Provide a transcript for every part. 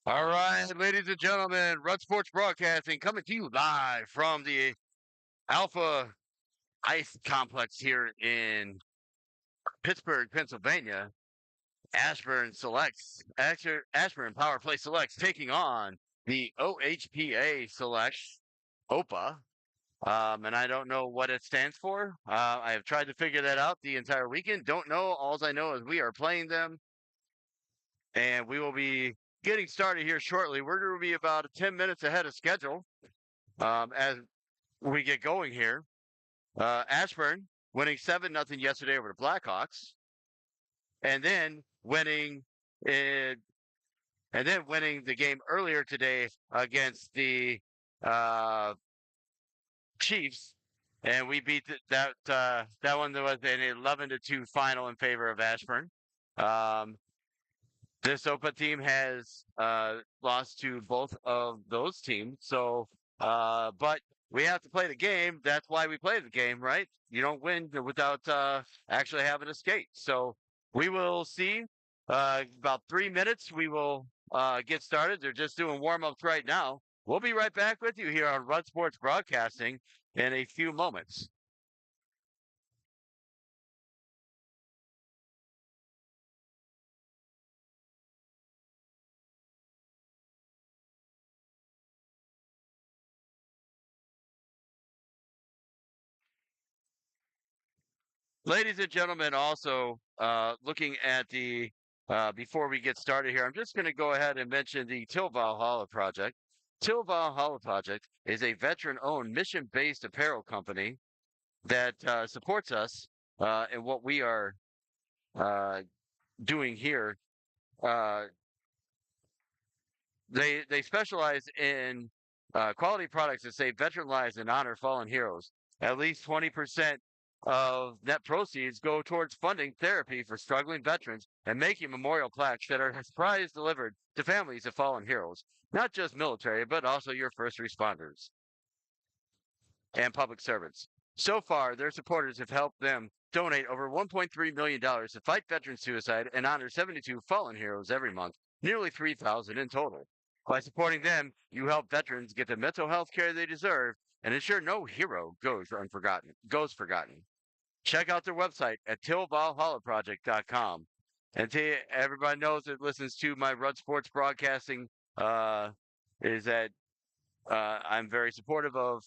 All right, ladies and gentlemen, Rud Sports Broadcasting coming to you live from the Alpha Ice Complex here in Pittsburgh, Pennsylvania. Ashburn Power Play Selects taking on the OHPA Selects, OPA. And I don't know what it stands for. I have tried to figure that out the entire weekend. Don't know. All I know is we are playing them, and we will be getting started here shortly. We're going to be about 10 minutes ahead of schedule as we get going here. Ashburn winning 7-0 yesterday over the Blackhawks, and then winning it, and then winning the game earlier today against the uh, Chiefs, and we beat that one. That was an 11-2 final in favor of Ashburn. Um, this OPA team has lost to both of those teams. So, but we have to play the game. That's why we play the game, right? You don't win without actually having a skate. So we will see. About 3 minutes, we will get started. They're just doing warm ups right now. We'll be right back with you here on Rud Sports Broadcasting in a few moments. Ladies and gentlemen, also looking at the before we get started here, I'm just going to go ahead and mention the Till Valhalla Project. Till Valhalla Project is a veteran-owned, mission-based apparel company that supports us in what we are uh, doing here. Uh, they specialize in quality products that save veteran lives and honor fallen heroes. At least 20% of net proceeds go towards funding therapy for struggling veterans and making memorial plaques that are prize delivered to families of fallen heroes, not just military, but also your first responders and public servants. So far, their supporters have helped them donate over $1.3 million to fight veteran suicide and honor 72 fallen heroes every month, nearly 3,000 in total. By supporting them, you help veterans get the mental health care they deserve and ensure no hero goes forgotten. Check out their website at tillvalhallaproject.com. And everybody knows that listens to my Rud Sports Broadcasting uh, is that I'm very supportive of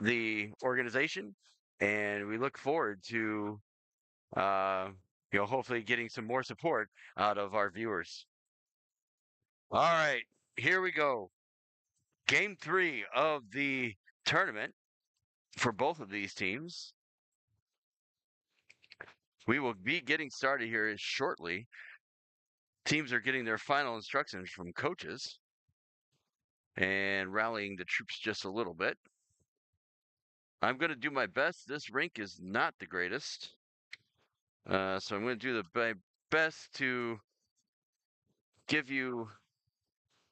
the organization, and we look forward to uh, hopefully getting some more support out of our viewers. All right, here we go. Game 3 of the tournament for both of these teams. We will be getting started here shortly. Teams are getting their final instructions from coaches and rallying the troops just a little bit. I'm going to do my best. This rink is not the greatest. So I'm going to do my best to give you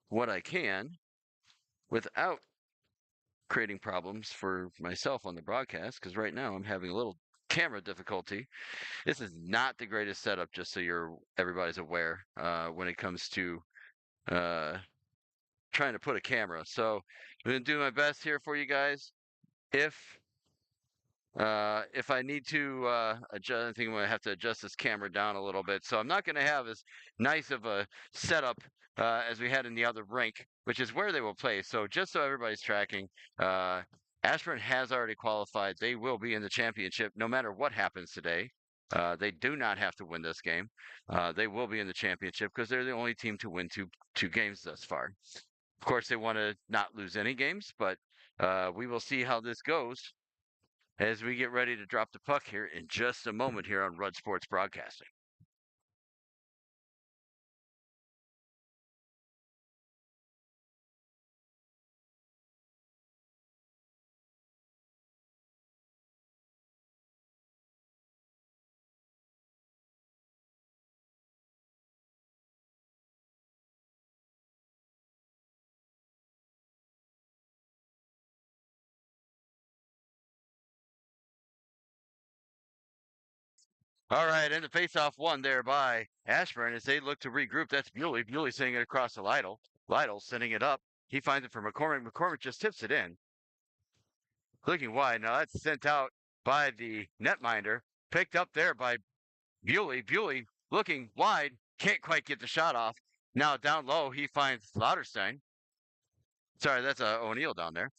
what I can without creating problems for myself on the broadcast, because right now I'm having a little camera difficulty. This is not the greatest setup, just so everybody's aware when it comes to uh, trying to put a camera. So I'm going to do my best here for you guys. If if I need to adjust, I think I'm going to have to adjust this camera down a little bit. So I'm not going to have as nice of a setup as we had in the other rink, which is where they will play. So just so everybody's tracking, uh, Ashburn has already qualified. They will be in the championship no matter what happens today. They do not have to win this game. They will be in the championship because they're the only team to win two games thus far. Of course, they want to not lose any games, but we will see how this goes as we get ready to drop the puck here in just a moment here on Rud Sports Broadcasting. All right, and the face-off won there by Ashburn as they look to regroup. That's Bewley. Bewley sending it across to Lytle. Lytle sending it up. He finds it for McCormick. McCormick just tips it in. Looking wide. Now that's sent out by the netminder. Picked up there by Bewley. Bewley looking wide. Can't quite get the shot off. Now down low, he finds Lauterstein. Sorry, that's O'Neill down there.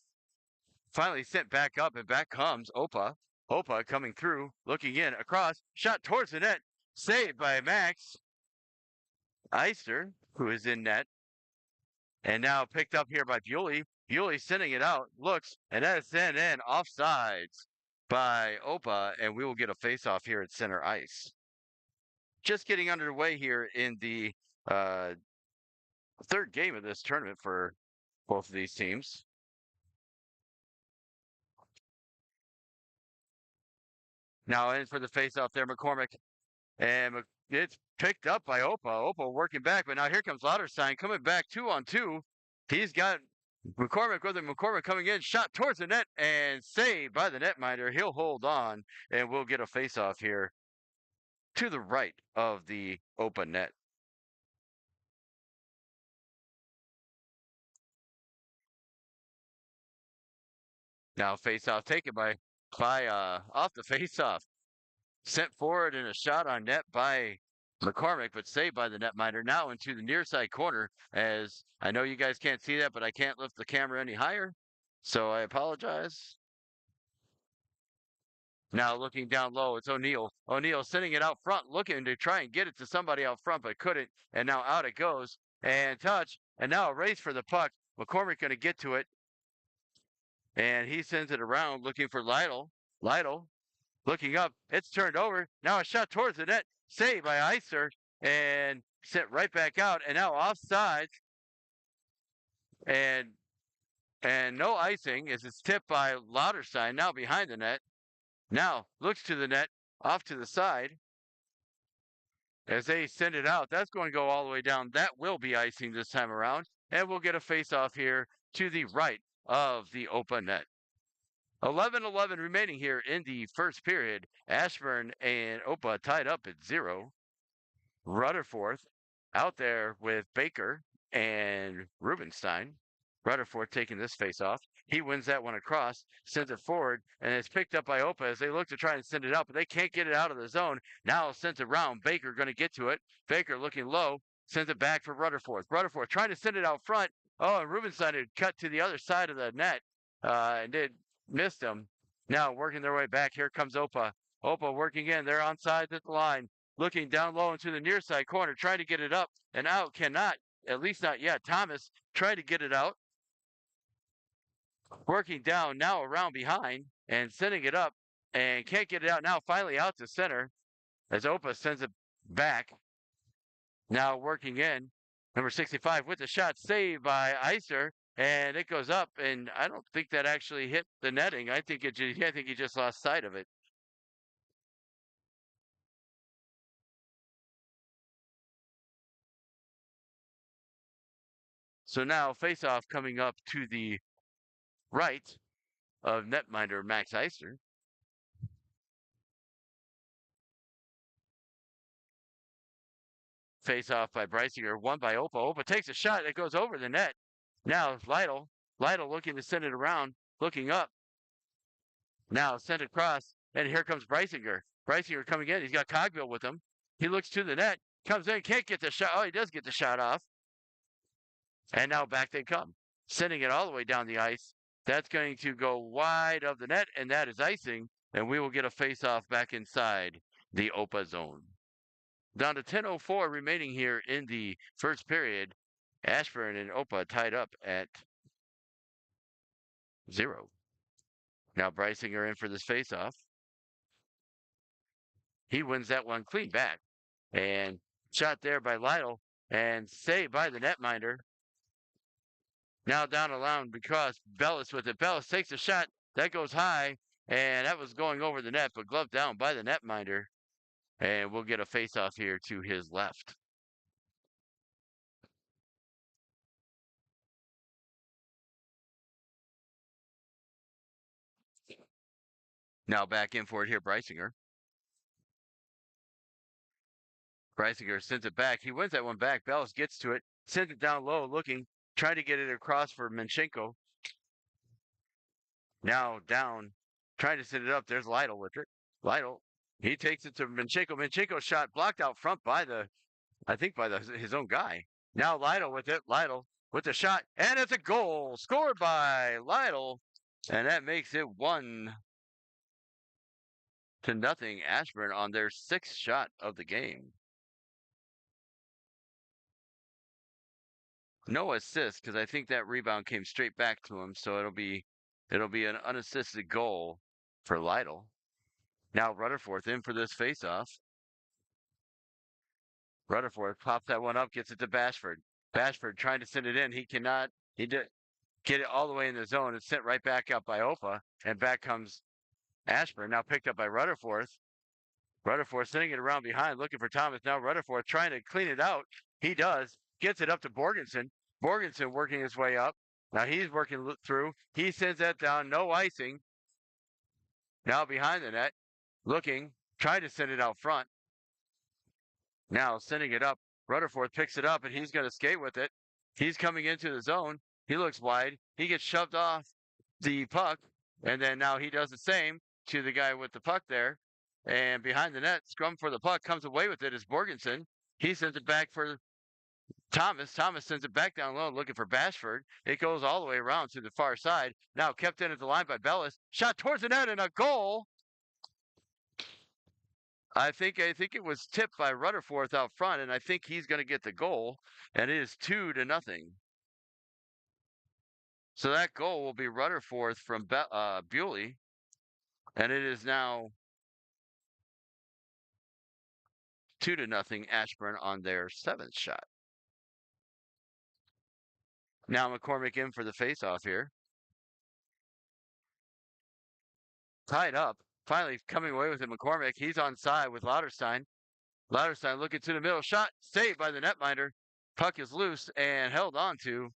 Finally sent back up, and back comes OHPA. OHPA coming through, looking in, across, shot towards the net, saved by Max Eister, who is in net, and now picked up here by Bewley. Bewley sending it out, looks, and that is sent in offsides by OHPA, and we will get a face-off here at center ice. Just getting underway here in the third game of this tournament for both of these teams. Now in for the face-off there, McCormick. And it's picked up by OHPA. OHPA working back, but now here comes Lauterstein coming back 2-on-2. He's got McCormick with him. McCormick coming in, shot towards the net, and saved by the netminder. He'll hold on, and we'll get a face-off here to the right of the OHPA net. Now face-off taken by off the face-off. Sent forward and a shot on net by McCormick, but saved by the netminder. Now into the near side corner, as I know you guys can't see that, but I can't lift the camera any higher, so I apologize. Now looking down low, it's O'Neill. O'Neill sending it out front, looking to try and get it to somebody out front, but couldn't. And now out it goes. And touch. And now a race for the puck. McCormick going to get to it. And he sends it around looking for Lytle. Lytle looking up. It's turned over. Now a shot towards the net. Saved by Eiser. And sent right back out. And now offsides. And no icing as it's tipped by Lauterstein. Now behind the net. Now looks to the net, off to the side. As they send it out, that's going to go all the way down. That will be icing this time around. And we'll get a face-off here to the right of the OHPA net. 11-11 remaining here in the first period. Ashburn and OHPA tied up at 0. Rutherford out there with Baker and Rubenstein. Rutherford taking this face-off. He wins that one across, sends it forward, and it's picked up by OHPA as they look to try and send it out, but they can't get it out of the zone. Now sent it around. Baker going to get to it. Baker looking low, sends it back for Rutherford. Rutherford trying to send it out front. Oh, and Rubenstein had cut to the other side of the net and missed him. Now working their way back. Here comes OHPA. OHPA working in. They're onside at the line. Looking down low into the near side corner, trying to get it up and out. Cannot, at least not yet. Thomas tried to get it out. Working down now around behind and sending it up and can't get it out. Now finally out to center as OHPA sends it back. Now working in. Number 65 with the shot saved by Eiser. And it goes up, and I don't think that actually hit the netting. I think he just lost sight of it. So now face-off coming up to the right of netminder Max Eiser. Face-off by Brysinger, won by OHPA. OHPA takes a shot that goes over the net. Now Lytle. Lytle looking to send it around, looking up. Now sent across, and here comes Brysinger. Brysinger coming in. He's got Cogbill with him. He looks to the net, comes in, can't get the shot. Oh, he does get the shot off. And now back they come, sending it all the way down the ice. That's going to go wide of the net, and that is icing. And we will get a face-off back inside the OHPA zone. Down to 10:04 remaining here in the first period. Ashburn and OHPA tied up at 0. Now Brysinger in for this face-off. He wins that one clean back. And shot there by Lytle and saved by the netminder. Now down the line because Bellis with it. Bellis takes a shot. That goes high. And that was going over the net, but gloved down by the netminder. And we'll get a face-off here to his left. Now back in for it here, Brysinger. Breisinger sends it back. He wins that one back. Bellis gets to it, sends it down low, looking, trying to get it across for Minchenko. Now down, trying to send it up. There's Lytle with it. Lytle, he takes it to Minchenko. Minchenko shot blocked out front by his own guy. Now Lytle with it. Lytle with the shot, and it's a goal scored by Lytle, and that makes it 1-0 Ashburn on their 6th shot of the game. No assist because I think that rebound came straight back to him, so it'll be an unassisted goal for Lytle. Now Rutherford in for this faceoff. Rutherford pops that one up, gets it to Bashford. Bashford trying to send it in. He cannot. He did get it all the way in the zone. It's sent right back up by OHPA, and back comes Ashburn. Now picked up by Rutherford. Rutherford sending it around behind, looking for Thomas. Now Rutherford trying to clean it out. He does. Gets it up to Borgensen. Borgensen working his way up. Now he's working through. He sends that down. No icing. Now behind the net. Looking. Trying to send it out front. Now sending it up. Rutherford picks it up, and he's going to skate with it. He's coming into the zone. He looks wide. He gets shoved off the puck, and then now he does the same to the guy with the puck there. And behind the net, scrum for the puck, comes away with it is Borgensen. He sends it back for Thomas. Thomas sends it back down low, looking for Bashford. It goes all the way around to the far side. Now kept in at the line by Bellis. Shot towards the net and a goal. I think it was tipped by Rutherford out front, and I think he's going to get the goal, and it is 2-0. So that goal will be Rutherford from Bewley, and it is now 2-0 Ashburn on their 7th shot. Now McCormick in for the faceoff here. Tied up. Finally coming away with it, McCormick. He's on side with Lauterstein. Lauterstein looking to the middle. Shot saved by the netminder. Puck is loose and held on to.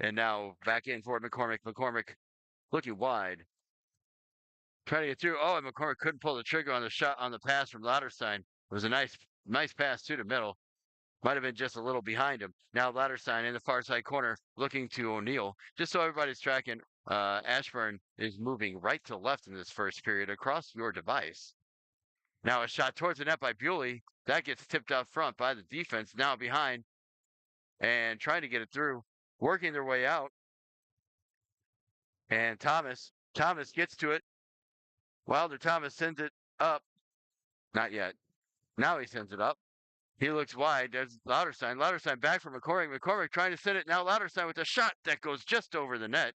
And now back in for McCormick. McCormick looking wide. Trying to get through. Oh, and McCormick couldn't pull the trigger on the shot on the pass from Lauterstein. It was a nice pass to the middle. Might have been just a little behind him. Now Lauterstein in the far side corner looking to O'Neill. Just so everybody's tracking, Ashburn is moving right to left in this first period across your device. Now a shot towards the net by Bewley. That gets tipped out front by the defense. Now behind and trying to get it through. Working their way out. And Thomas gets to it. Wilder Thomas sends it up. Not yet. Now he sends it up. He looks wide. There's Lauterstein. Lauterstein back from McCormick. McCormick trying to send it. Now Lauterstein with a shot that goes just over the net.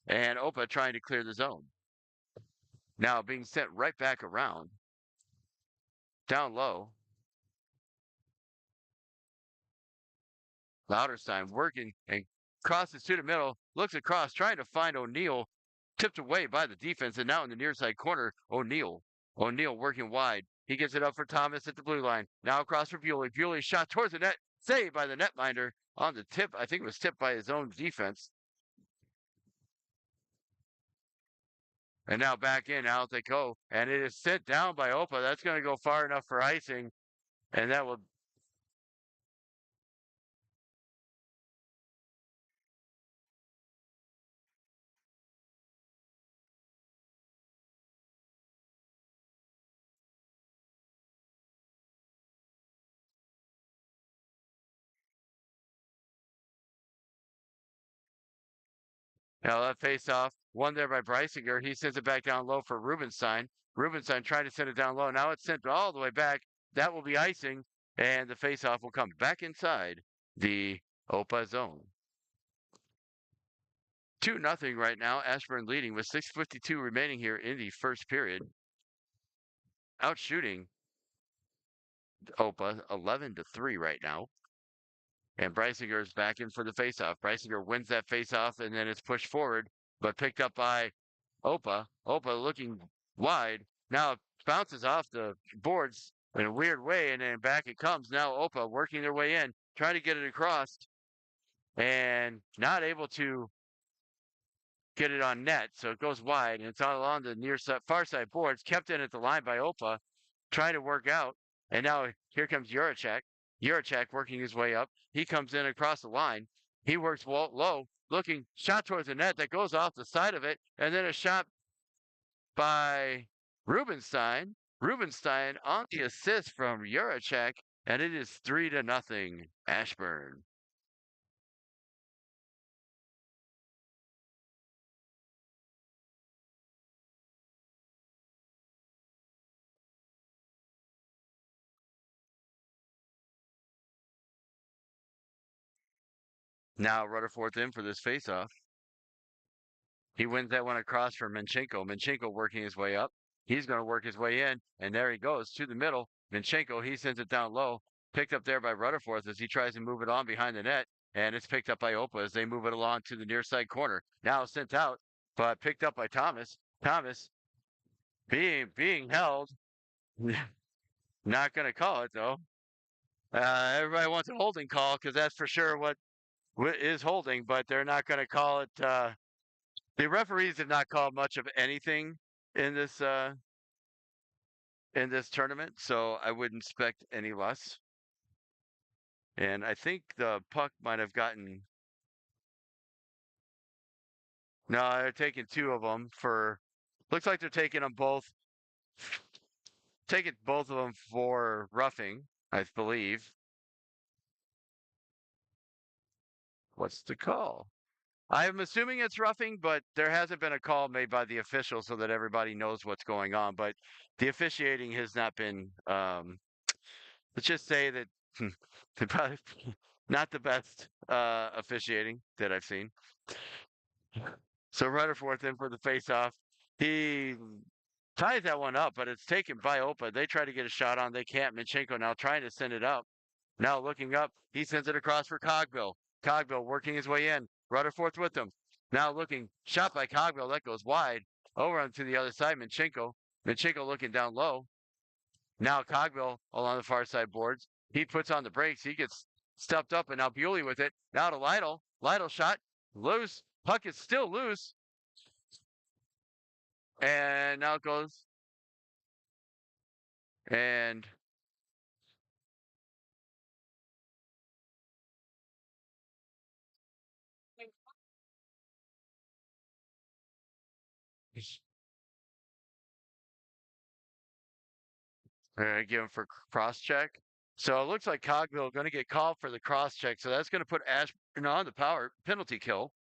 And OHPA trying to clear the zone. Now being sent right back around. Down low. Lauterstein working and crosses to the middle. Looks across, trying to find O'Neill. Tipped away by the defense. And now in the near side corner, O'Neill. O'Neill working wide. He gets it up for Thomas at the blue line. Now across for Bewley. Bewley shot towards the net. Saved by the netminder on the tip. I think it was tipped by his own defense. And now back in. Out they go. And it is sent down by OHPA. That's going to go far enough for icing. And that will. Now that face off. Won there by Breisinger. He sends it back down low for Rubenstein. Rubenstein trying to send it down low. Now it's sent all the way back. That will be icing. And the face off will come back inside the OHPA zone. 2-0 right now. Ashburn leading with 6:52 remaining here in the first period. Out shooting OHPA 11-3 right now. And Breisinger is back in for the faceoff. Breisinger wins that faceoff, and then it's pushed forward, but picked up by OHPA. OHPA looking wide. Now it bounces off the boards in a weird way, and then back it comes. Now OHPA working their way in, trying to get it across, and not able to get it on net. So it goes wide, and it's all along the far side boards, kept in at the line by OHPA, trying to work out. And now here comes Juracek. Juracek working his way up. He comes in across the line. He works low, looking, shot towards the net that goes off the side of it, and then a shot by Rubenstein. Rubenstein on the assist from Juracek, and it is 3-0 Ashburn. Now Rutherford in for this faceoff. He wins that one across for Minchenko. Minchenko working his way up. He's going to work his way in, and there he goes to the middle. Minchenko, he sends it down low, picked up there by Rutherford as he tries to move it on behind the net, and it's picked up by OHPA as they move it along to the near side corner. Now sent out, but picked up by Thomas. Thomas being held. Not going to call it though. Everybody wants a holding call because that's for sure what is holding, but they're not going to call it. The referees have not called much of anything in this tournament, so I wouldn't expect any less. And I think the puck might have gotten. No, they're taking two of them for. Looks like they're taking them both. Taking both of them for roughing, I believe. What's the call? I'm assuming it's roughing, but there hasn't been a call made by the official so that everybody knows what's going on. But the officiating has not been. Let's just say that probably not the best officiating that I've seen. So Rutherford in for the faceoff. He ties that one up, but it's taken by OHPA. They try to get a shot on. They can't. Minchenko now trying to send it up. Now looking up, he sends it across for Cogbill. Cogbill working his way in. Rutherford with him. Now looking, shot by Cogbill. That goes wide. Over onto the other side, Minchenko. Minchenko looking down low. Now Cogbill along the far side boards. He puts on the brakes. He gets stuffed up, and now Bewley with it. Now to Lytle. Lytle shot. Loose. Puck is still loose. And now it goes. And give him for cross check. So it looks like Cogbill going to get called for the cross check. So that's going to put Ashburn on the power penalty kill.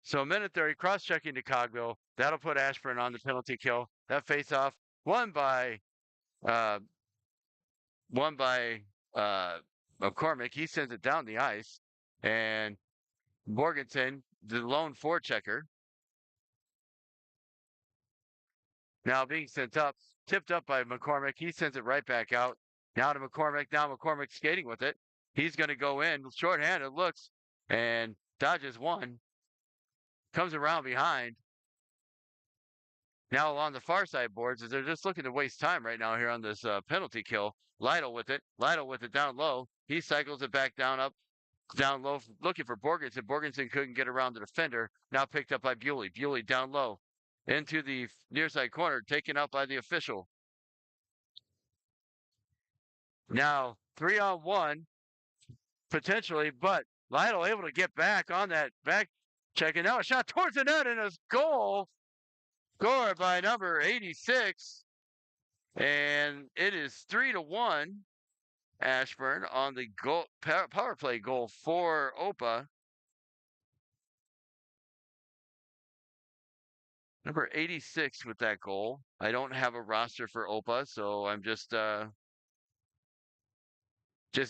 So a minute 30 cross checking to Cogbill. That'll put Ashburn on the penalty kill. That face off won by uh, McCormick. He sends it down the ice, and Morganson, the lone forechecker, now being sent up, tipped up by McCormick. He sends it right back out. Now to McCormick. Now McCormick skating with it. He's going to go in shorthanded, looks, and dodges one. Comes around behind. Now along the far side boards, as they're just looking to waste time right now here on this penalty kill. Lytle with it. Lytle with it down low. He cycles it back down low, looking for Borgenson. Borgenson couldn't get around the defender. Now picked up by Bewley. Bewley down low into the near side corner, taken out by the official. Now 3-on-1 potentially, but Lytle able to get back on that back check, and now a shot towards the net and a goal scored by number 86, and it is 3-1 Ashburn on the goal power play goal for OHPA. Number 86 with that goal. I don't have a roster for OHPA, so I'm just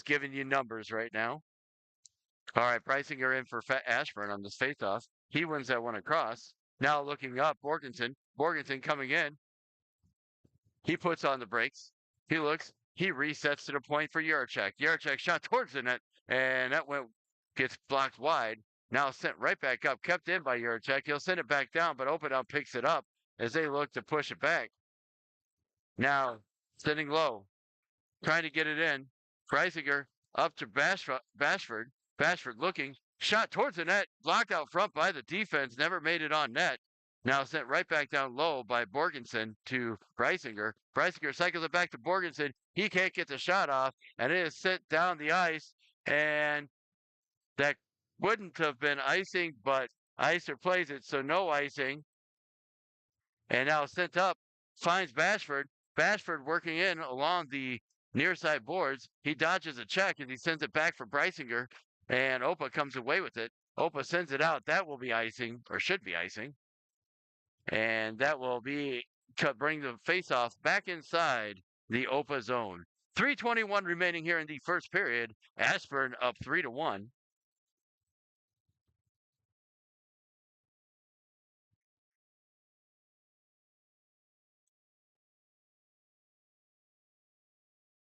giving you numbers right now. All right, Preisinger in for Ashburn on this faceoff. He wins that one across. Now looking up, Borgenson. Borgenson coming in. He puts on the brakes. He looks. He resets to the point for Juracek. Juracek shot towards the net, and that gets blocked wide. Now sent right back up, kept in by Juracek. He'll send it back down, but Open Up picks it up as they look to push it back. Now sitting low, trying to get it in. Preisinger up to Bashford. Bashford looking. Shot towards the net. Blocked out front by the defense. Never made it on net. Now sent right back down low by Borgensen to Preisinger. Preisinger cycles it back to Borgensen. He can't get the shot off. And it is sent down the ice. And that wouldn't have been icing, but Icer plays it, so no icing. And now sent up, finds Bashford. Bashford working in along the near side boards. He dodges a check and he sends it back for Preisinger, and OHPA comes away with it. OHPA sends it out. That will be icing, or should be icing. And that will be to bring the face-off back inside the OHPA zone. 3:21 remaining here in the first period. Ashburn up 3-1.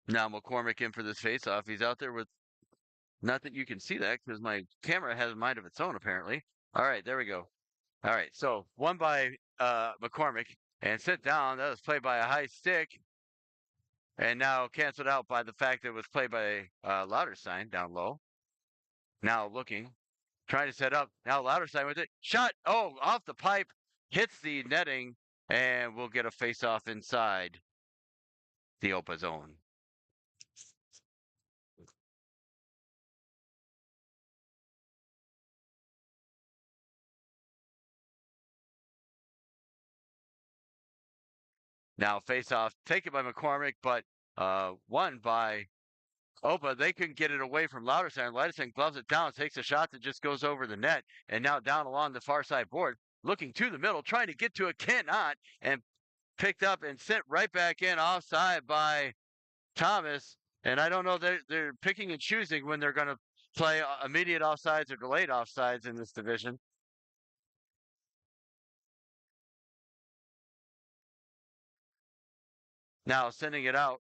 Now McCormick in for this face-off. He's out there with, not that you can see that because my camera has a mind of its own, apparently. All right, there we go. All right, so one by McCormick and sent down. That was played by a high stick, and now canceled out by the fact that it was played by Lauterstein down low. Now looking, trying to set up. Now Lauterstein with it. Shot. Oh, off the pipe. Hits the netting, and we'll get a face-off inside the OHPA zone. Now face-off taken by McCormick, but won by OHPA. They couldn't get it away from Lauterstein. Lauterstein gloves it down, takes a shot that just goes over the net, and now down along the far side board, looking to the middle, trying to get to it, cannot, and picked up and sent right back in offside by Thomas. And I don't know, they're picking and choosing when they're going to play immediate offsides or delayed offsides in this division. Now sending it out.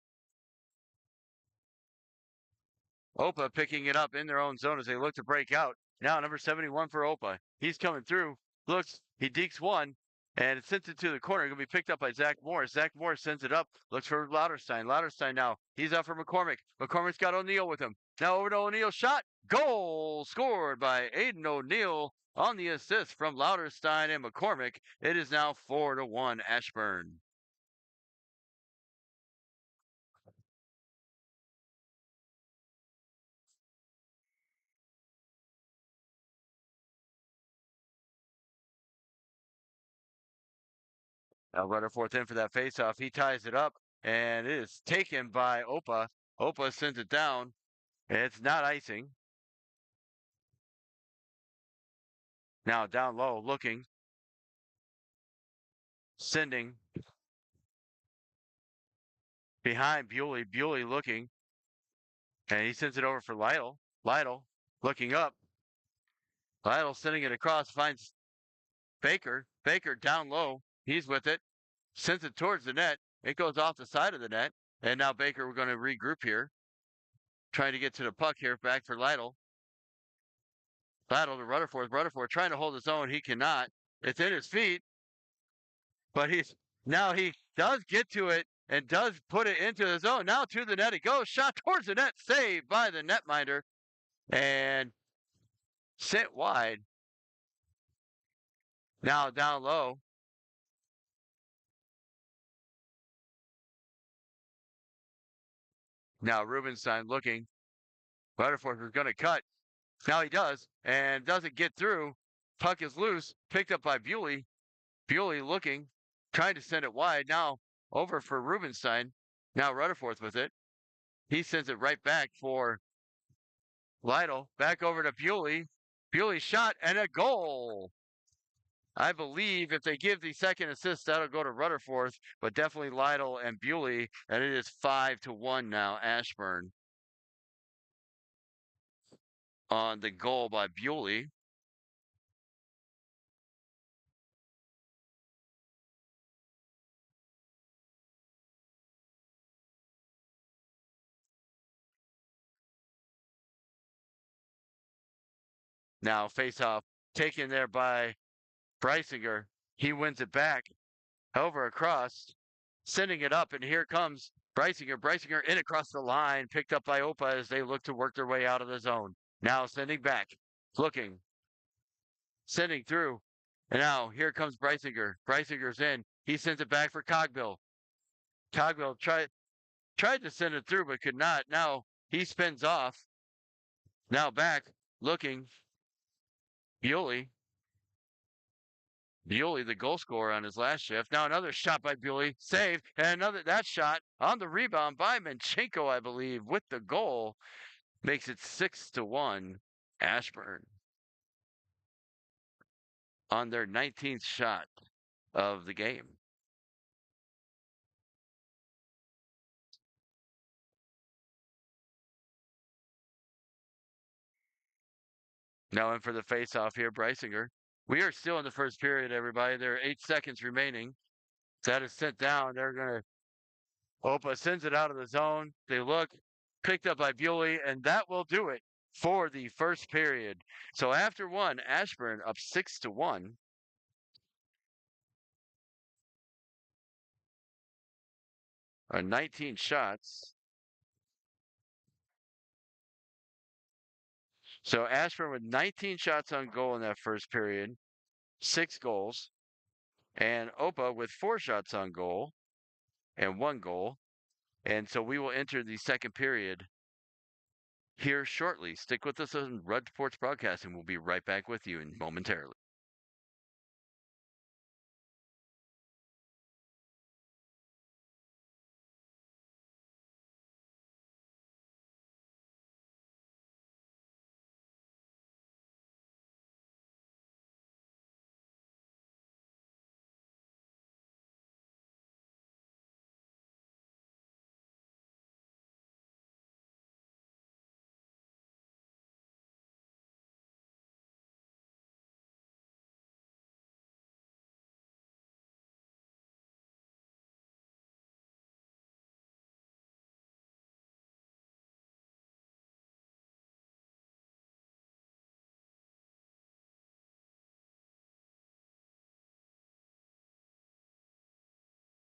OHPA picking it up in their own zone as they look to break out. Now number 71 for OHPA. He's coming through. Looks, he dekes one, and it sends it to the corner. Going to be picked up by Zach Morris. Zach Morris sends it up. Looks for Lauterstein. Lauterstein now. He's out for McCormick. McCormick's got O'Neill with him. Now over to O'Neill. Shot. Goal scored by Aiden O'Neill on the assist from Lauterstein and McCormick. It is now 4-1 Ashburn. Now Rutherford in for that faceoff. He ties it up, and it is taken by OHPA. OHPA sends it down. It's not icing. Now down low, looking, sending behind Bewley. Bewley looking, and he sends it over for Lytle. Lytle looking up. Lytle sending it across, finds Baker. Baker down low. He's with it. Sends it towards the net. It goes off the side of the net. And now Baker, we're going to regroup here. Trying to get to the puck here. Back for Lytle. Lytle to Rutherford. Rutherford trying to hold his own. He cannot. It's in his feet. But he does get to it and does put it into the zone. Now to the net it goes. Shot towards the net. Saved by the netminder. And sent wide. Now down low. Now Rubenstein looking. Rutherford is going to cut. Now he does, and doesn't get through. Puck is loose. Picked up by Bewley. Bewley looking, trying to send it wide. Now over for Rubenstein. Now Rutherford with it. He sends it right back for Lytle. Back over to Bewley. Bewley shot and a goal. I believe if they give the second assist, that'll go to Rutherford, but definitely Lytle and Bewley, and it is 5-1 now, Ashburn. On the goal by Bewley. Now face-off taken there by Preisinger. He wins it back over across, sending it up, and here comes Brysinger in across the line, picked up by OHPA as they look to work their way out of the zone. Now sending back, looking, sending through. And now here comes Brysinger. Brysinger's in. He sends it back for Cogbill. Cogbill tried to send it through but could not. Now he spins off. Now back, looking. Bewley, the goal scorer on his last shift. Now another shot by Bewley, saved, and that shot on the rebound by Manchenko, I believe, with the goal, makes it 6-1. Ashburn on their 19th shot of the game. Now in for the face-off here, Brysinger. We are still in the first period, everybody. There are 8 seconds remaining. That is sent down. They're going to OHPA sends it out of the zone. They look, picked up by Bewley, and that will do it for the first period. So after one, Ashburn up 6-1. On 19 shots. So Ashburn with 19 shots on goal in that first period, 6 goals. And OHPA with 4 shots on goal and 1 goal. And so we will enter the second period here shortly. Stick with us on Red Sports Broadcasting. We'll be right back with you momentarily.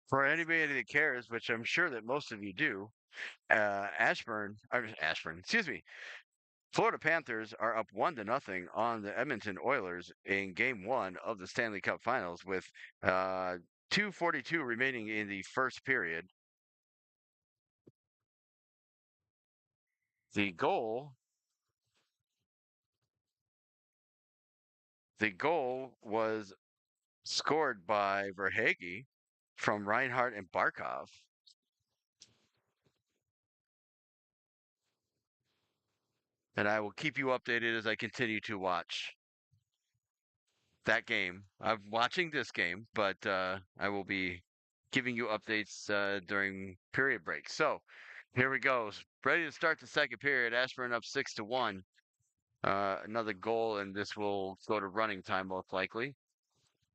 For anybody that cares, which I'm sure that most of you do, excuse me, Florida Panthers are up 1-0 on the Edmonton Oilers in Game 1 of the Stanley Cup Finals with 2:42 remaining in the first period. The goal was scored by Verhaeghe from Reinhardt and Barkov. And I will keep you updated as I continue to watch that game. I'm watching this game, but I will be giving you updates during period breaks. So here we go. Ready to start the second period. Ashburn up 6-1. Another goal, and this will go to running time most likely.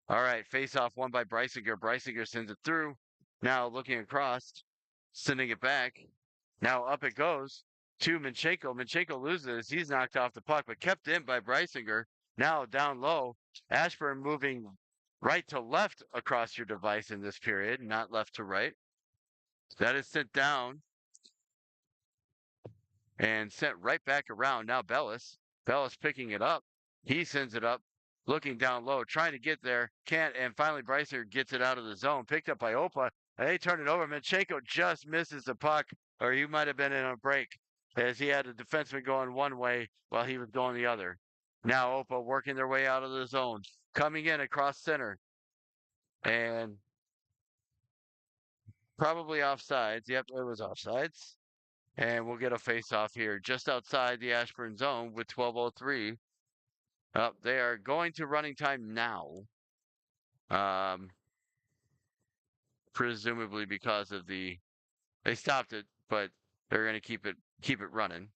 All right, face-off won by Brysinger. Brysinger sends it through. Now looking across, sending it back. Now up it goes to Manchenko. Manchenko loses. He's knocked off the puck, but kept in by Brysinger. Now down low. Ashburn moving right to left across your device in this period, not left to right. That is sent down and sent right back around. Now Bellis picking it up. He sends it up, looking down low, trying to get there. Can't. And finally, Brycer gets it out of the zone. Picked up by OHPA. And they turn it over. Manchenko just misses the puck, or he might have been in a break as he had a defenseman going one way while he was going the other. Now OHPA working their way out of the zone, coming in across center. And probably offsides. Yep, it was offsides. And we'll get a face-off here just outside the Ashburn zone with 12:03. They are going to running time now. Presumably because of they stopped it, but they're going to keep it running.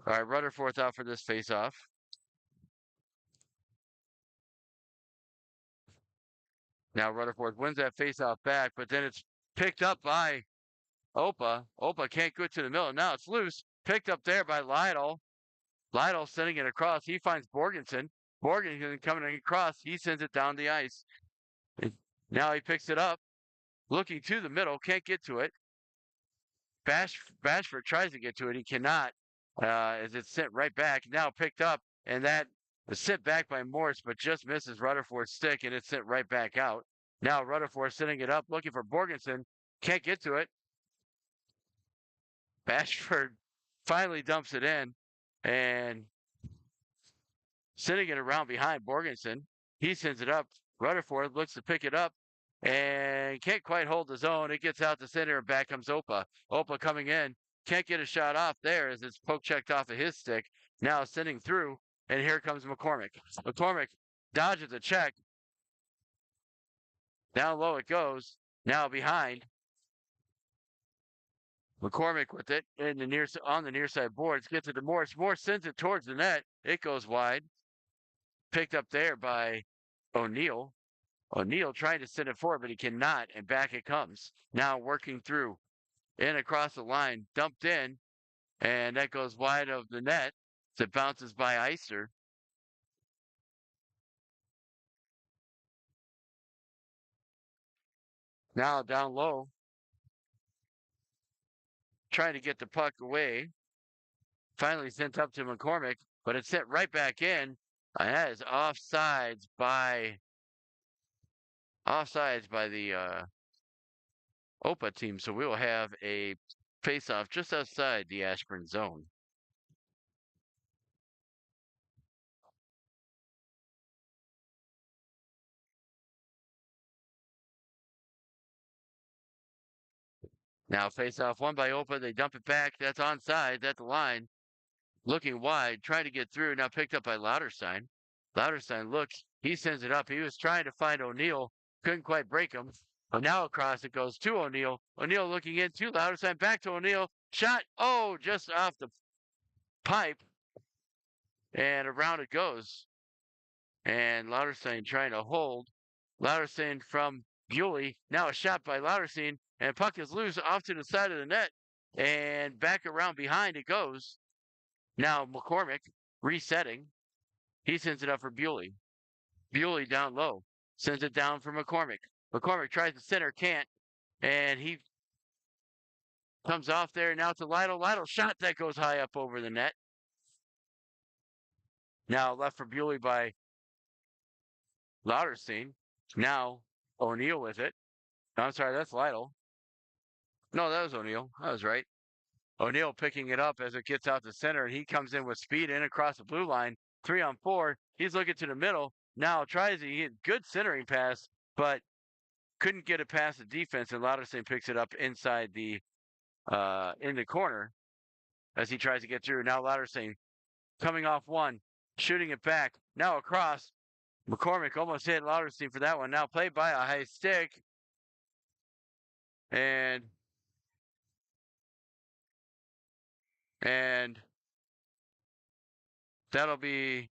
All right, Rutherford out for this face-off. Now Rutherford wins that face-off back, but then it's picked up by OHPA. OHPA can't go to the middle. Now it's loose. Picked up there by Lytle. Lytle sending it across. He finds Borgenson. Borgenson coming across. He sends it down the ice. Now he picks it up. looking to the middle, can't get to it. Bashford tries to get to it. He cannot, as it's sent right back. Now picked up, and that is sent back by Morse, but just misses Rutherford's stick, and it's sent right back out. Now Rutherford sending it up, looking for Borgensen. Can't get to it. Bashford finally dumps it in, and sending it around behind Borgensen. He sends it up. Rutherford looks to pick it up and can't quite hold his own. It gets out the center and back comes OHPA. OHPA coming in. Can't get a shot off there as it's poke checked off of his stick. Now sending through, and here comes McCormick. McCormick dodges a check. Down low it goes. Now behind. McCormick with it in the on the near side boards. Gets it to Morse. Morse sends it towards the net. It goes wide. Picked up there by O'Neill. O'Neill trying to send it forward, but he cannot, and back it comes. Now working through, in across the line, dumped in, and that goes wide of the net. It bounces by Eister. Now down low, trying to get the puck away. Finally sent up to McCormick, but it's sent right back in. And that is offsides by the OHPA team. So we will have a face-off just outside the Ashburn zone. Now face-off one by OHPA. They dump it back. That's onside. That's the line. Looking wide, trying to get through. Now picked up by Lauterstein. Lauterstein looks. He sends it up. He was trying to find O'Neill. Couldn't quite break him. But now across it goes to O'Neill. O'Neill looking in to Lauterstein. Back to O'Neill. Shot. Oh, just off the pipe. And around it goes. And Lauterstein trying to hold. Lauterstein from Bewley. Now a shot by Lauterstein. And puck is loose off to the side of the net. And back around behind it goes. Now McCormick resetting. He sends it up for Bewley. Bewley down low. Sends it down for McCormick. McCormick tries to center, can't. And he comes off there. Now to Lytle. Lytle shot that goes high up over the net. Now left for Bewley by Lauterstein. Now O'Neill with it. I'm sorry, that's Lytle. No, that was O'Neill. I was right. O'Neill picking it up as it gets out the center, and he comes in with speed in across the blue line. 3-on-4. He's looking to the middle. Now tries a good centering pass, but couldn't get it past the defense, and Lauterstein picks it up inside the in the corner as he tries to get through. Now Lauterstein coming off one, shooting it back. Now across. McCormick almost hit Lauterstein for that one. Now played by a high stick. And that'll be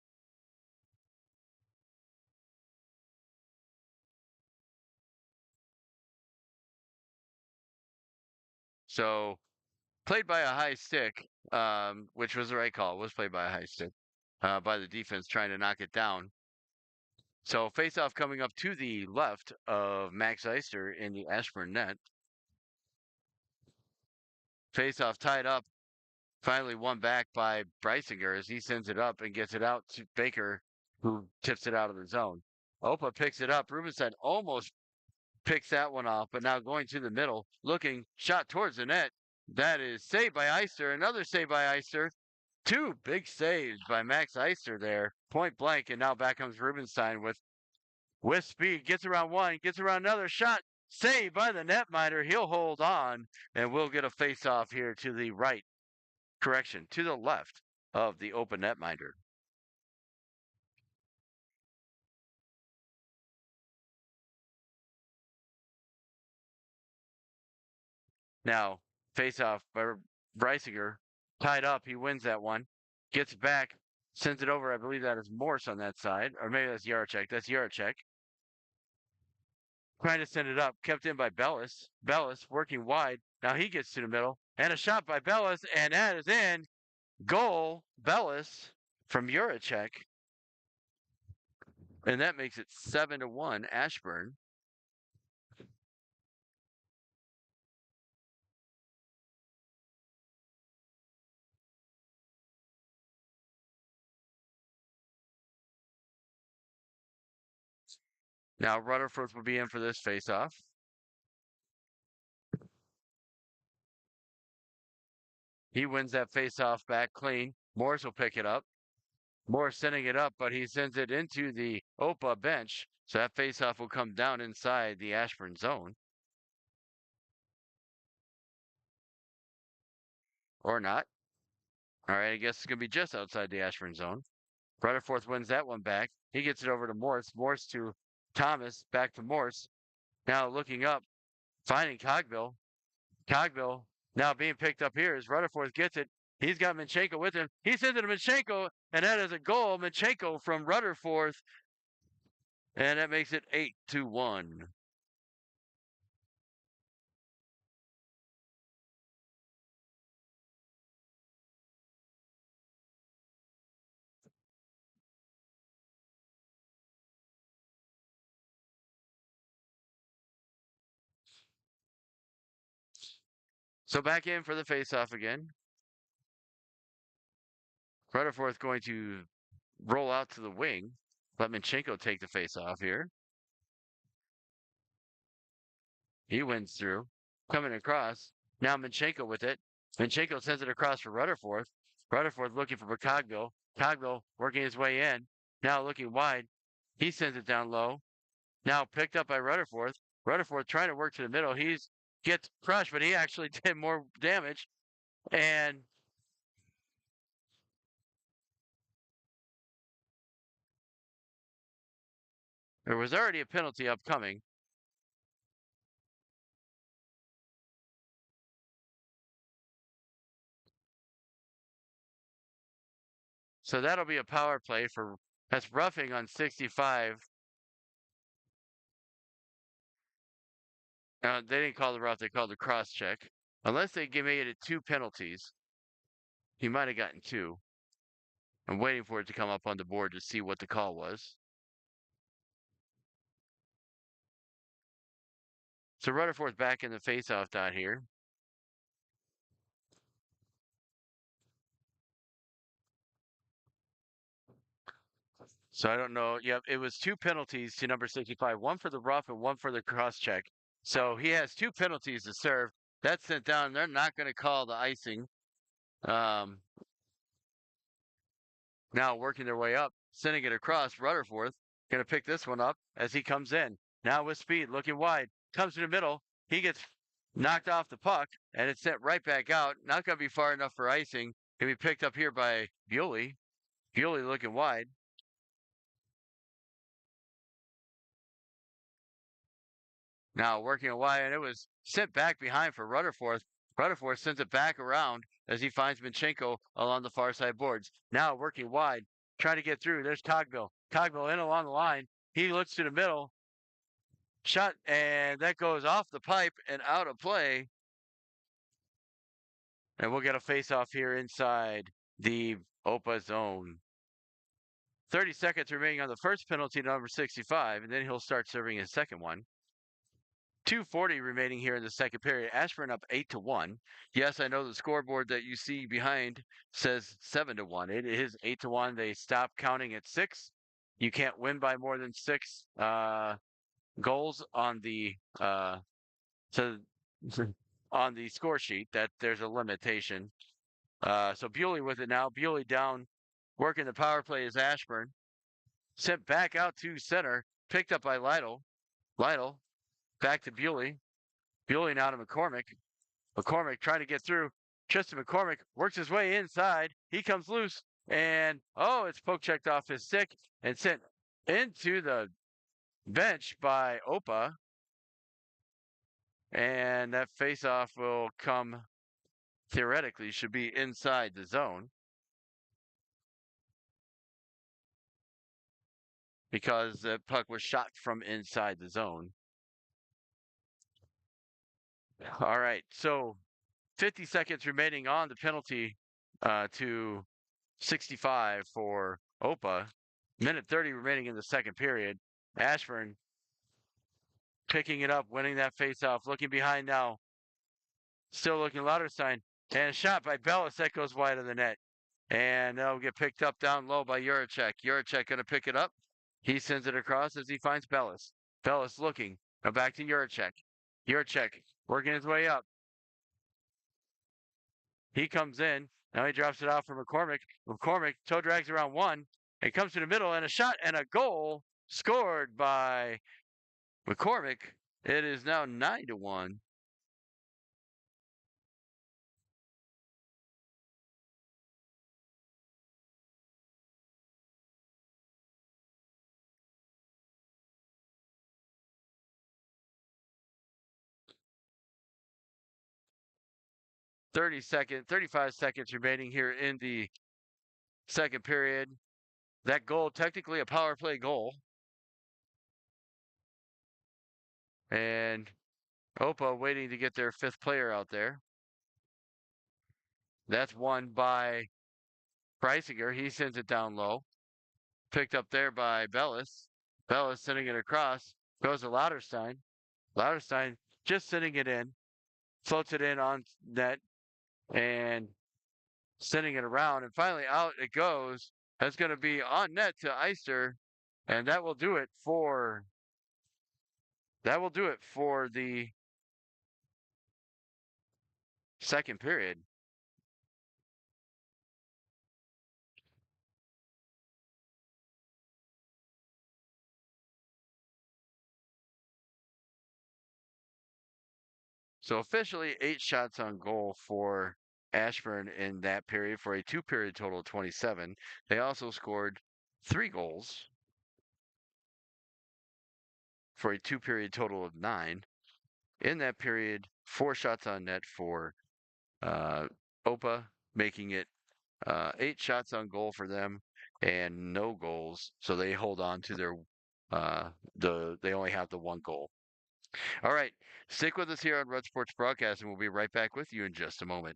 so played by a high stick, which was the right call. It was played by a high stick by the defense trying to knock it down. So face-off coming up to the left of Max Eister in the Ashburn net. Face-off tied up. Finally won back by Breisinger as he sends it up and gets it out to Baker, who tips it out of the zone. OHPA picks it up. Rubenstein almost picks that one off, but now going to the middle, looking, shot towards the net. That is saved by Eister. Another save by Eister. Two big saves by Max Eister there, point blank, and now back comes Rubenstein with speed. Gets around one, gets around another shot. Saved by the netminder. He'll hold on, and we'll get a face-off here to the right. Correction, to the left of the open netminder. Now, face-off by Breisinger. Tied up. He wins that one. Gets back. Sends it over. I believe that is Morse on that side. Or maybe that's Yarachek. That's Yarachek. Trying to send it up. Kept in by Bellis. Bellis working wide. Now he gets to the middle. And a shot by Bellis. And that is in. Goal. Bellis from Yarachek. And that makes it 7-1 Ashburn. Now Rutherford will be in for this faceoff. He wins that faceoff back clean. Morris will pick it up. Morris sending it up, but he sends it into the OHPA bench. So that faceoff will come down inside the Ashburn zone. Or not. All right, I guess it's going to be just outside the Ashburn zone. Rutherford wins that one back. He gets it over to Morse. Morse to Thomas. Back to Morse. Now looking up, finding Cogbill. Cogbill now being picked up here as Rutherford gets it. He's got Minchenko with him. He sends it to Minchenko, and that is a goal. Minchenko from Rutherford, and that makes it 8-1. So back in for the faceoff again. Rutherford going to roll out to the wing. Let Minchenko take the faceoff here. He wins through. Coming across. Now Minchenko with it. Minchenko sends it across for Rutherford. Rutherford looking for Cogbill. Cogbill working his way in. Now looking wide. He sends it down low. Now picked up by Rutherford. Rutherford trying to work to the middle. He gets crushed, but he actually did more damage. And there was already a penalty upcoming. So that'll be a power play for that's roughing on 65. They didn't call the rough, they called the cross check. Unless they made it 2 penalties. He might have gotten 2. I'm waiting for it to come up on the board to see what the call was. So Rutherford's back in the faceoff dot here. So I don't know. Yep, it was 2 penalties to number 65, one for the rough and one for the cross check. So he has 2 penalties to serve. That's sent down. They're not going to call the icing. Now working their way up, sending it across. Rutherford going to pick this one up as he comes in. Now with speed, looking wide, comes to the middle. He gets knocked off the puck, and it's sent right back out. Not going to be far enough for icing. Can be picked up here by Bewley. Bewley looking wide. Now working it wide, and it was sent back behind for Rutherford. Rutherford sends it back around as he finds Minchenko along the far side boards. Now working wide, trying to get through. There's Cogbill. Cogbill in along the line. He looks to the middle. Shot, and that goes off the pipe and out of play. And we'll get a face-off here inside the OHPA zone. 30 seconds remaining on the first penalty, number 65, and then he'll start serving his second one. 2:40 remaining here in the second period. Ashburn up 8-1. Yes, I know the scoreboard that you see behind says 7-1. It is 8-1. They stopped counting at 6. You can't win by more than 6 goals on the on the score sheet. That there's a limitation. So Bewley with it now. Bewley down, working the power play is Ashburn. Sent back out to center, picked up by Lytle. Lytle back to Bewley. Bewley now to McCormick. McCormick trying to get through. Tristan McCormick works his way inside. He comes loose, and it's poke checked off his stick and sent into the bench by OHPA. And that faceoff will come, theoretically, should be inside the zone. Because the puck was shot from inside the zone. All right, so 50 seconds remaining on the penalty to 65 for OHPA. Minute 30 remaining in the second period. Ashburn picking it up, winning that faceoff, looking behind now. Still looking Lauterstein. And a shot by Bellis that goes wide of the net. And that'll get picked up down low by Juracek. Juracek going to pick it up. He sends it across as he finds Bellis. Bellis looking. Now back to Juracek. Juracek working his way up. He comes in. Now he drops it out for McCormick. McCormick toe drags around one. It comes to the middle and a shot and a goal scored by McCormick. It is now 9-1. '30 seconds, 35 seconds remaining here in the second period. That goal, technically a power play goal. And OHPA waiting to get their fifth player out there. That's won by Preisinger. He sends it down low. Picked up there by Bellis. Bellis sending it across. Goes to Lauterstein. Lauterstein just sending it in. Floats it in on net. And sending it around. And finally out it goes. That's going to be on net to Eister. And that will do it for the second period. So officially 8 shots on goal for Ashburn in that period for a 2-period total of 27. They also scored 3 goals for a 2-period total of 9. In that period, 4 shots on net for OHPA, making it 8 shots on goal for them and no goals. So they hold on to their they only have the 1 goal. All right, stick with us here on Red Sports Broadcast, and we'll be right back with you in just a moment.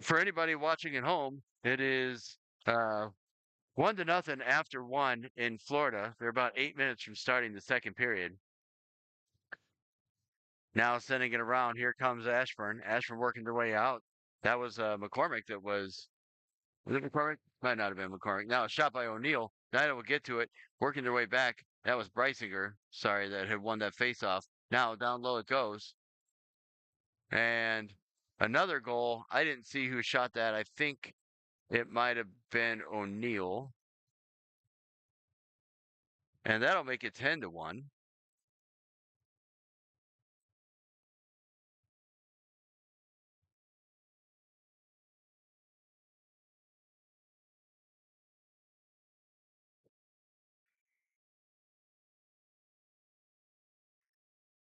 For anybody watching at home, it is 1-0 after 1 in Florida. They're about 8 minutes from starting the second period. Now sending it around. Here comes Ashburn. Ashburn working their way out. That was McCormick that was it McCormick? Might not have been McCormick. Now a shot by O'Neill. Nida will get to it. Working their way back. That was Preisinger. Sorry, that had won that faceoff. Now down low it goes. And another goal. I didn't see who shot that. I think it might have been O'Neill. And that'll make it 10-1.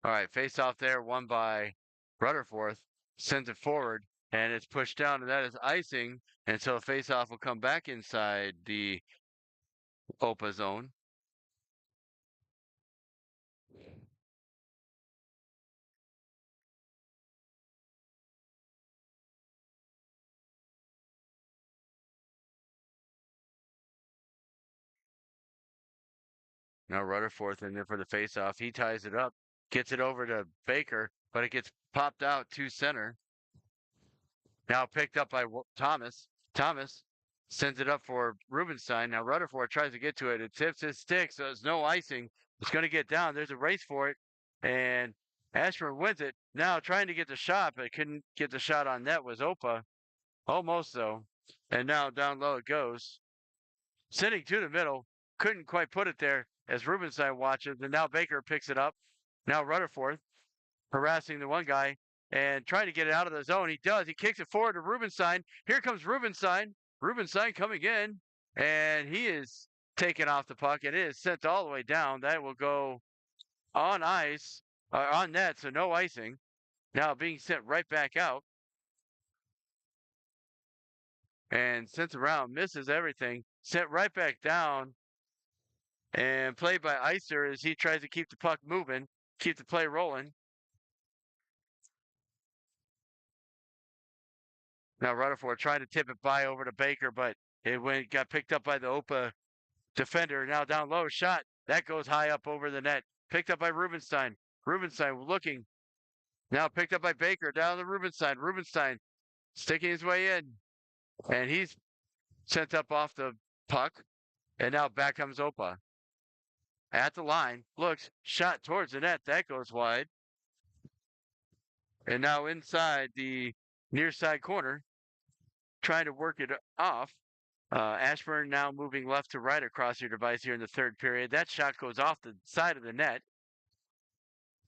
All right, face off there, won by Rutherford. Sends it forward, and it's pushed down, and that is icing. And so face off will come back inside the OHPA zone. Now Rutherford in there for the face off. He ties it up, gets it over to Baker, but it gets popped out to center. Now picked up by Thomas. Thomas sends it up for Rubenstein. Now Rutherford tries to get to it. It tips his stick, so there's no icing. It's going to get down. There's a race for it, and Ashburn wins it. Now trying to get the shot, but couldn't get the shot on net was OHPA. Almost though. And now down low it goes. Sending to the middle. Couldn't quite put it there. as Rubenstein watches, and now Baker picks it up. Now Rutherford harassing the one guy and trying to get it out of the zone. He does. He kicks it forward to Rubenstein. Here comes Rubenstein. Rubenstein coming in, and he is taken off the puck, and it is sent all the way down. That will go on ice, on net, so no icing. Now being sent right back out. And sent around, misses everything, sent right back down, and played by Icer as he tries to keep the puck moving, keep the play rolling. Now Rutherford trying to tip it by over to Baker, but it got picked up by the OHPA defender. Now down low, shot. That goes high up over the net. Picked up by Rubenstein. Rubenstein looking. Now picked up by Baker. Down to Rubenstein. Rubenstein sticking his way in. And he's sent up off the puck. And now back comes OHPA. At the line, looks, shot towards the net. That goes wide. And now inside the near side corner, trying to work it off. Ashburn now moving left to right across your device here in the third period. That shot goes off the side of the net.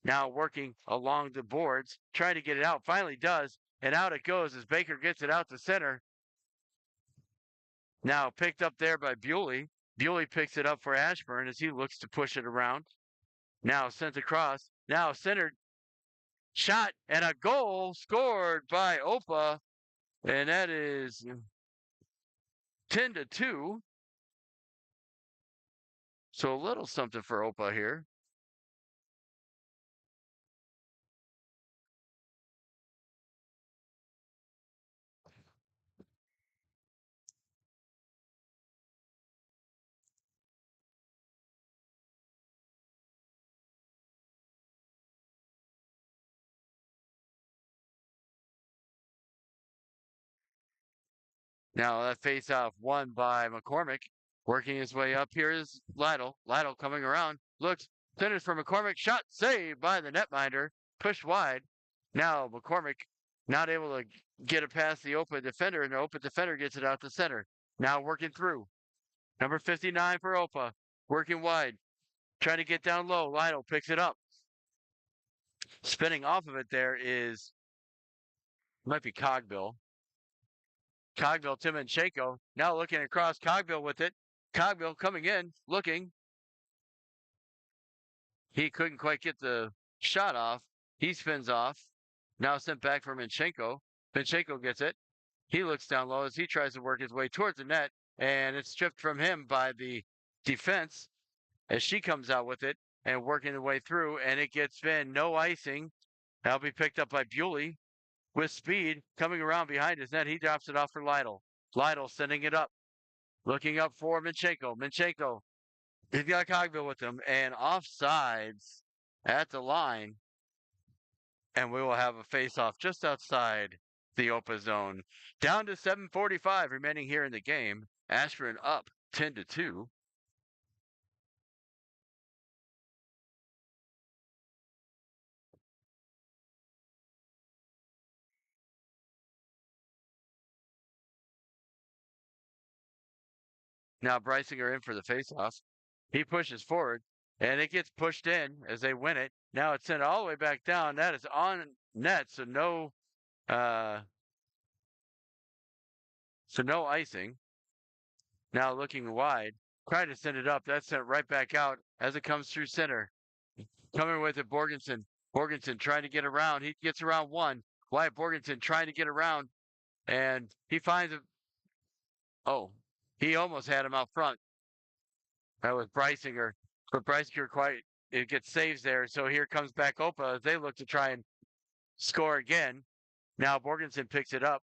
Now working along the boards, trying to get it out. Finally does, and out it goes as Baker gets it out to center. Now picked up there by Bewley. Bewley picks it up for Ashburn as he looks to push it around. Now sent across. Now centered. Shot and a goal scored by OHPA. And that is 10-2. So a little something for OHPA here. Now that face-off won by McCormick. Working his way up here is Lytle. Lytle coming around. Looks, centers for McCormick. Shot saved by the netminder. Pushed wide. Now McCormick not able to get it past the OHPA defender, and the OHPA defender gets it out to center. Now working through. Number 59 for OHPA. Working wide. Trying to get down low. Lytle picks it up. Spinning off of it there is, might be Cogbill. Cogbill, Timonchenko, now looking across. Cogbill with it. Cogbill coming in, looking. He couldn't quite get the shot off. He spins off. Now sent back for Minchenko. Minchenko gets it. He looks down low as he tries to work his way towards the net, and it's stripped from him by the defense as she comes out with it and working the way through, and it gets spin. No icing. That'll be picked up by Bewley. With speed, coming around behind his net, he drops it off for Lytle. Lytle sending it up. Looking up for Minchenko. Minchenko, he's got Cogbill with him, and offsides at the line. And we will have a face-off just outside the OHPA zone. Down to 7:45 remaining here in the game. Ashburn up 10-2. Now Brysinger in for the faceoff. He pushes forward, and it gets pushed in as they win it. Now it's sent all the way back down. That is on net, so no icing. Now looking wide, trying to send it up. That's sent right back out as it comes through center. Coming with it, Borgensen. Borgensen trying to get around. He gets around one. Wyatt Borgensen trying to get around, and he finds it. Oh, he almost had him out front. That was Brysinger. But Brysinger it gets saves there. So here comes back OHPA as they look to try and score again. Now Borgensen picks it up.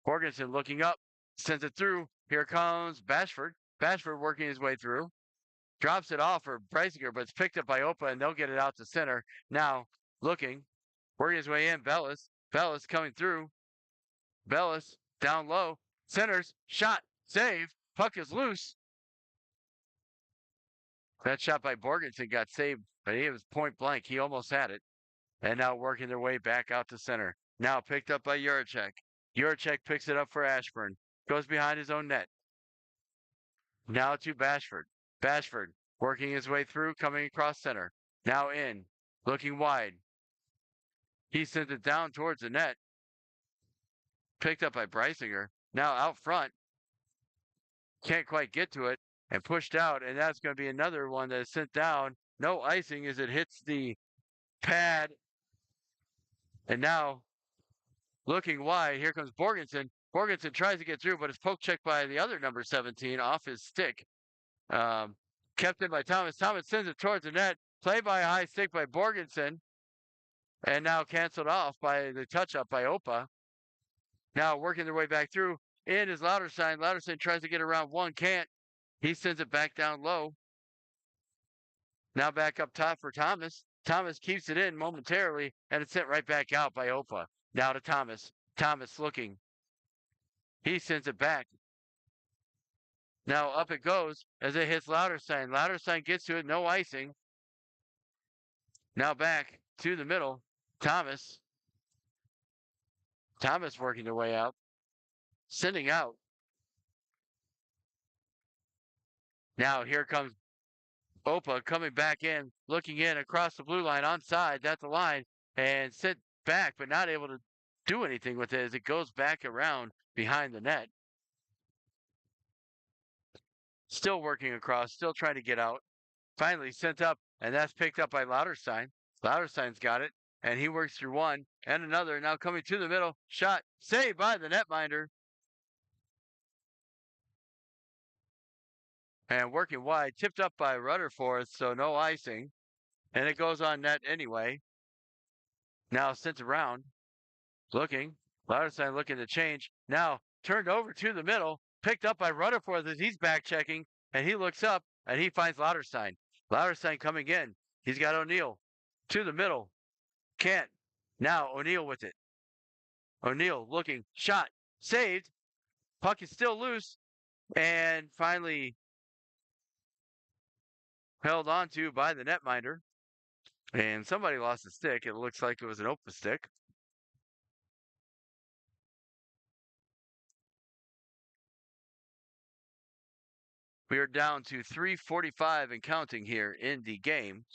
Borgensen looking up, sends it through. Here comes Bashford. Bashford working his way through. Drops it off for Brysinger, but it's picked up by OHPA, and they'll get it out to center. Now looking, working his way in. Bellis. Bellis coming through. Bellis down low. Centers. Shot. Save. Puck is loose. That shot by Borgensen got saved, but he was point blank. He almost had it. And now working their way back out to center. Now picked up by Juracek. Juracek picks it up for Ashburn. Goes behind his own net. Now to Bashford. Bashford Working his way through, coming across center. Now in, looking wide. He sends it down towards the net. Picked up by Breisinger. Now out front. Can't quite get to it and pushed out. And that's going to be another one that is sent down. No icing as it hits the pad. And now looking wide. Here comes Borgensen. Borgensen tries to get through, but it's poke checked by the other number 17 off his stick. Kept in by Thomas. Thomas sends it towards the net. Play by a high stick by Borgensen. And now canceled off by the touch up by OHPA. Now working their way back through. In is Lauterstein. Lauterstein tries to get around one, can't. He sends it back down low. Now back up top for Thomas. Thomas keeps it in momentarily, and it's sent right back out by OHPA. Now to Thomas. Thomas looking. He sends it back. Now up it goes as it hits Lauterstein. Lauterstein gets to it, no icing. Now back to the middle. Thomas. Thomas working their way out. Sending out. Now here comes OHPA coming back in, looking in across the blue line, onside. That's the line. And sent back, but not able to do anything with it as it goes back around behind the net. Still working across, still trying to get out. Finally sent up, and that's picked up by Lauterstein. Lauterstein's got it, and he works through one and another. Now coming to the middle, shot saved by the netminder. And working wide, tipped up by Rutherford, so no icing. And it goes on net anyway. Now sent around, looking. Lauterstein looking to change. Now turned over to the middle, picked up by Rutherford as he's back checking, and he looks up and he finds Lauterstein. Lauterstein coming in. He's got O'Neill to the middle. Can't. Now O'Neill with it. O'Neill looking. Shot. Saved. Puck is still loose. And finally held on to by the netminder. And somebody lost a stick. It looks like it was an OHPA stick. We are down to 3:45 and counting here in the game.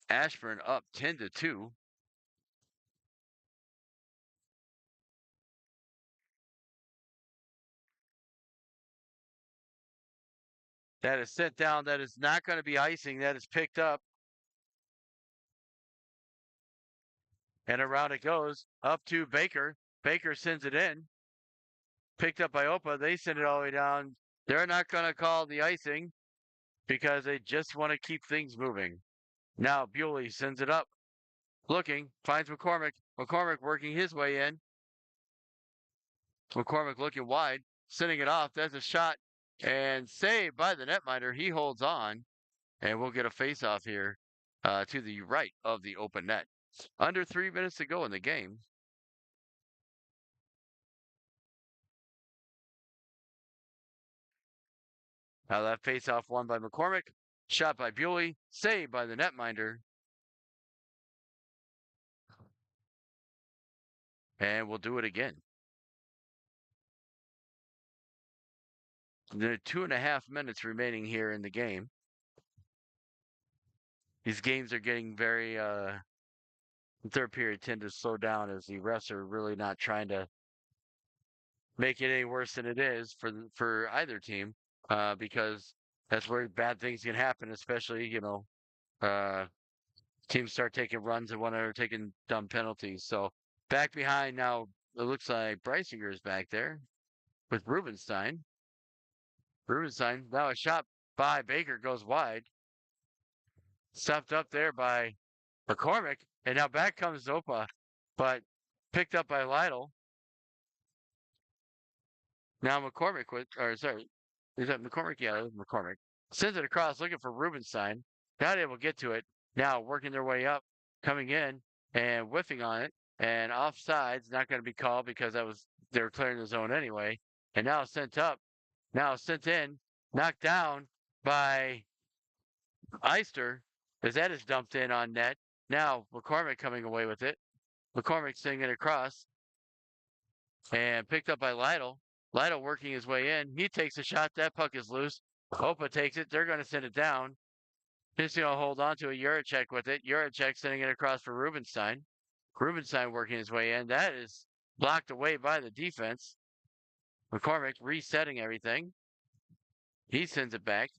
Ashburn up 10-2. That is sent down. That is not going to be icing. That is picked up. And around it goes up to Baker. Baker sends it in. Picked up by OHPA. They send it all the way down. They're not going to call the icing because they just want to keep things moving. Now Bewley sends it up. Looking. Finds McCormick. McCormick working his way in. McCormick looking wide. Sending it off. That's a shot. And saved by the netminder. He holds on. And we'll get a face-off here to the right of the open net. Under 3 minutes to go in the game. Now that face-off won by McCormick. Shot by Bewley. Saved by the netminder. And we'll do it again. There are 2.5 minutes remaining here in the game. These games are getting very, third period tend to slow down as the refs are really not trying to make it any worse than it is for either team, because that's where bad things can happen, especially, teams start taking runs and one are taking dumb penalties. So back behind now, it looks like Breisinger is back there with Rubenstein. Rubenstein, now a shot by Baker goes wide. Stopped up there by McCormick, and now back comes OHPA, but picked up by Lytle. Now McCormick is that McCormick? Yeah, it was McCormick. Sends it across, looking for Rubenstein. Not able to get to it. Now working their way up, coming in and whiffing on it. And offside's not going to be called because they were clearing the zone anyway. And now sent up. Now sent in, knocked down by Eister, as that is dumped in on net. Now McCormick coming away with it. McCormick sending it across. And picked up by Lytle. Lytle working his way in. He takes a shot. That puck is loose. OHPA takes it. They're going to send it down. Just going to hold on to a Juracek with it. Juracek sending it across for Rubenstein. Rubenstein working his way in. That is blocked away by the defense. McCormick resetting everything. He sends it back.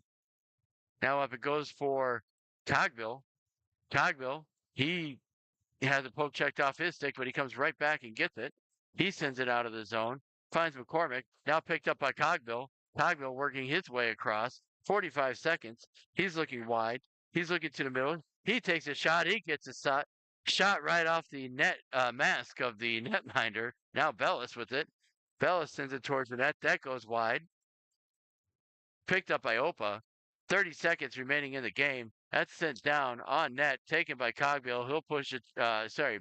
Now up it goes for Cogbill. Cogbill, he has a poke checked off his stick, but he comes right back and gets it. He sends it out of the zone, finds McCormick, now picked up by Cogbill. Cogbill working his way across, 45 seconds. He's looking wide. He's looking to the middle. He takes a shot. He gets a shot right off the net mask of the netminder. Now Bellis with it. Bellis sends it towards the net. That goes wide. Picked up by OHPA. 30 seconds remaining in the game. That's sent down on net, taken by Cogbill. He'll push it. Eister.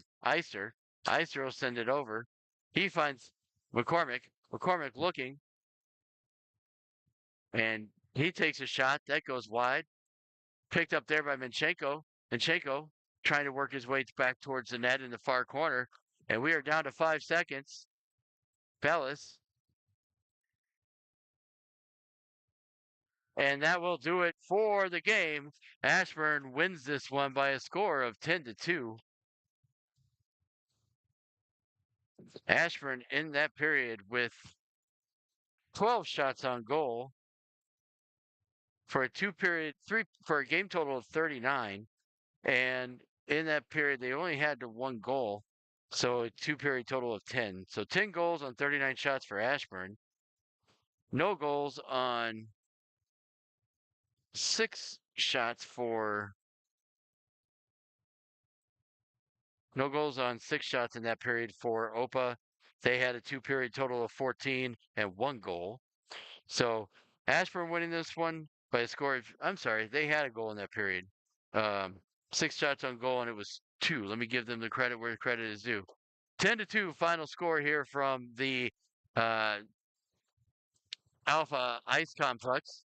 Eister will send it over. He finds McCormick. McCormick looking, and he takes a shot. That goes wide. Picked up there by Minchenko. Minchenko trying to work his way back towards the net in the far corner. And we are down to 5 seconds. Bellis. And that will do it for the game. Ashburn wins this one by a score of 10-2. Ashburn in that period with 12 shots on goal for a game total of 39. And in that period, they only had one goal. So a 2-period total of 10. So 10 goals on 39 shots for Ashburn. No goals on 6 shots for No goals on 6 shots in that period for OHPA. They had a 2-period total of 14 and 1 goal. So Ashburn winning this one by a score of, I'm sorry, they had a goal in that period. 6 shots on goal, and it was 2. Let me give them the credit where the credit is due. 10-2 final score here from the Alpha Ice Complex.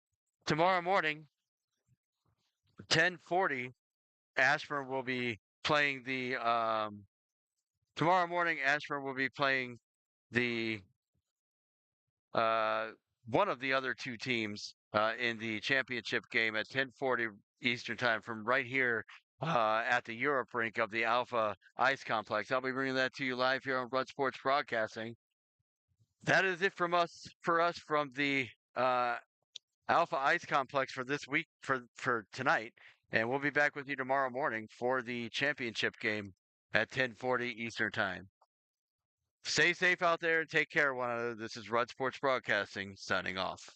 Tomorrow morning, 10:40, Ashburn will be playing the tomorrow morning, Ashburn will be playing the uh, one of the other 2 teams in the championship game at 10:40 Eastern Time from right here at the Europe rink of the Alpha Ice Complex. I'll be bringing that to you live here on Rud Sports Broadcasting. That is it from us from the Alpha Ice Complex for this week for tonight, and we'll be back with you tomorrow morning for the championship game at 10:40 Eastern Time. Stay safe out there and take care of one another. This is Rud Sports Broadcasting signing off.